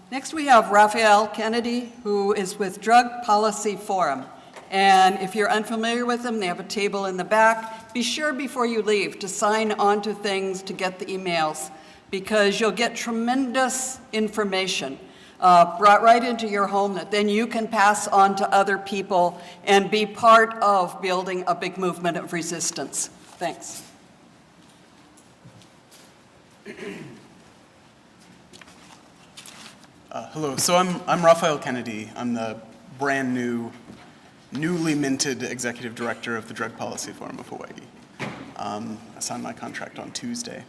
Next we have Raphael Kennedy, who is with Drug Policy Forum. And if you're unfamiliar with them, they have a table in the back. Be sure before you leave to sign on to things to get the emails, because you'll get tremendous information brought right into your home that then you can pass on to other people and be part of building a big movement of resistance. Thanks. Hello, so I'm Raphael Kennedy. I'm the brand new, newly minted executive director of the Drug Policy Forum of Hawaii. I signed my contract on Tuesday.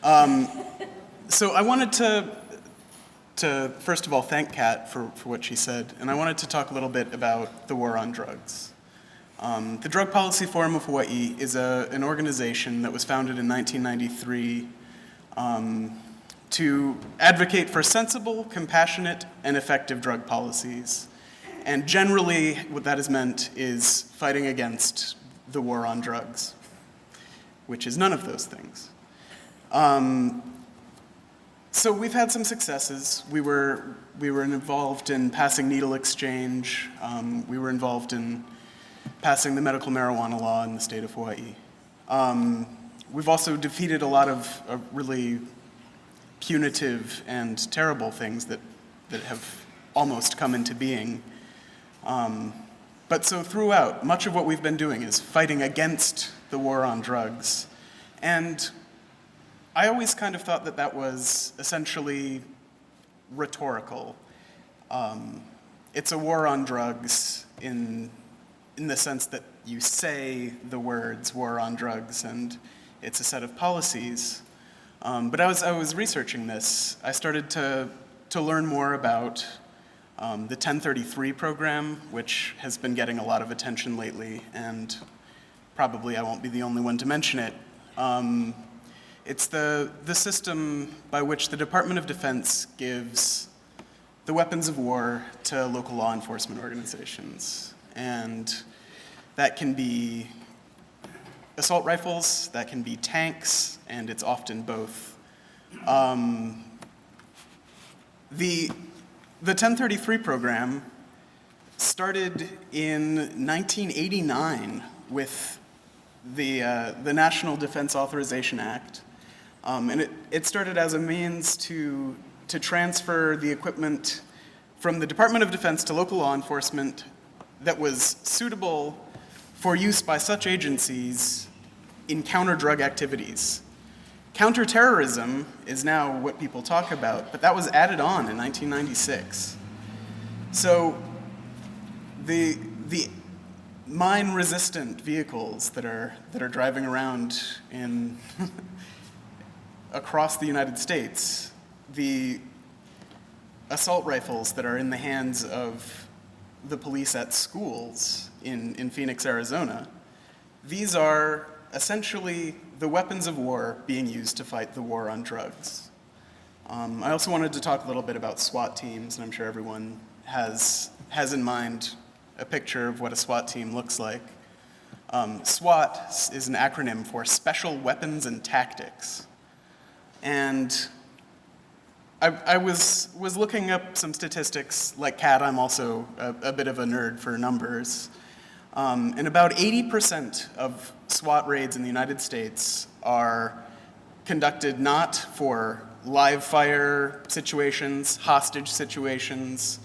So I wanted to first of all thank Kat for what she said, and I wanted to talk a little bit about the war on drugs. The Drug Policy Forum of Hawaii is an organization that was founded in 1993 to advocate for sensible, compassionate, and effective drug policies. And generally, what that has meant is fighting against the war on drugs, which is none of those things. So we've had some successes. We were involved in passing needle exchange. We were involved in passing the medical marijuana law in the state of Hawaii. We've also defeated a lot of really punitive and terrible things that have almost come into being. But so throughout, much of what we've been doing is fighting against the war on drugs. And I always kind of thought that was essentially rhetorical. It's a war on drugs in the sense that you say the words war on drugs and it's a set of policies. But as I was researching this, I started to learn more about the 1033 program, which has been getting a lot of attention lately, and probably I won't be the only one to mention it. It's the system by which the Department of Defense gives the weapons of war to local law enforcement organizations. And that can be assault rifles, that can be tanks, and it's often both. The 1033 program started in 1989 with the National Defense Authorization Act, and it started as a means to transfer the equipment from the Department of Defense to local law enforcement that was suitable for use by such agencies in counter-drug activities. Counterterrorism is now what people talk about, but that was added on in 1996. So the mine-resistant vehicles that are driving around in across the United States, the assault rifles that are in the hands of the police at schools in Phoenix, Arizona, these are essentially the weapons of war being used to fight the war on drugs. I also wanted to talk a little bit about SWAT teams, and I'm sure everyone has in mind a picture of what a SWAT team looks like. SWAT is an acronym for Special Weapons and Tactics. And I was looking up some statistics. Like Kat, I'm also a bit of a nerd for numbers. And about 80% of SWAT raids in the United States are conducted not for live fire situations, hostage situations.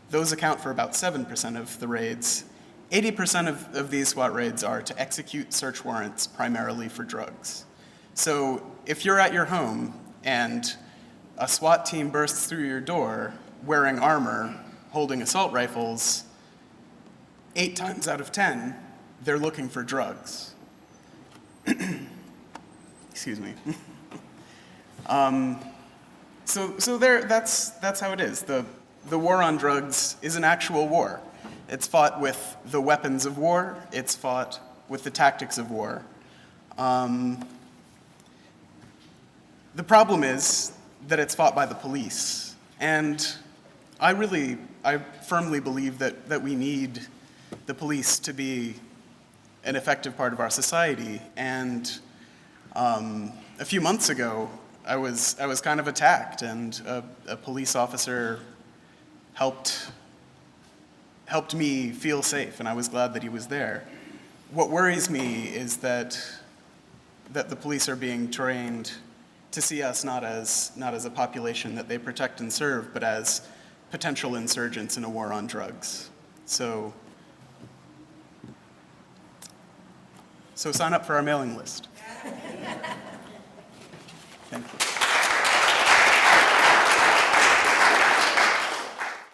Those account for about 7% of the raids. 80% of these SWAT raids are to execute search warrants primarily for drugs. So if you're at your home and a SWAT team bursts through your door wearing armor, holding assault rifles, 8 times out of 10, they're looking for drugs. Excuse me. So that's how it is. The war on drugs is an actual war. It's fought with the weapons of war. It's fought with the tactics of war. The problem is that it's fought by the police. And I firmly believe that we need the police to be an effective part of our society. And a few months ago, I was kind of attacked, and a police officer helped me feel safe, and I was glad that he was there. What worries me is that the police are being trained to see us not as a population that they protect and serve, but as potential insurgents in a war on drugs. So sign up for our mailing list. Thank you.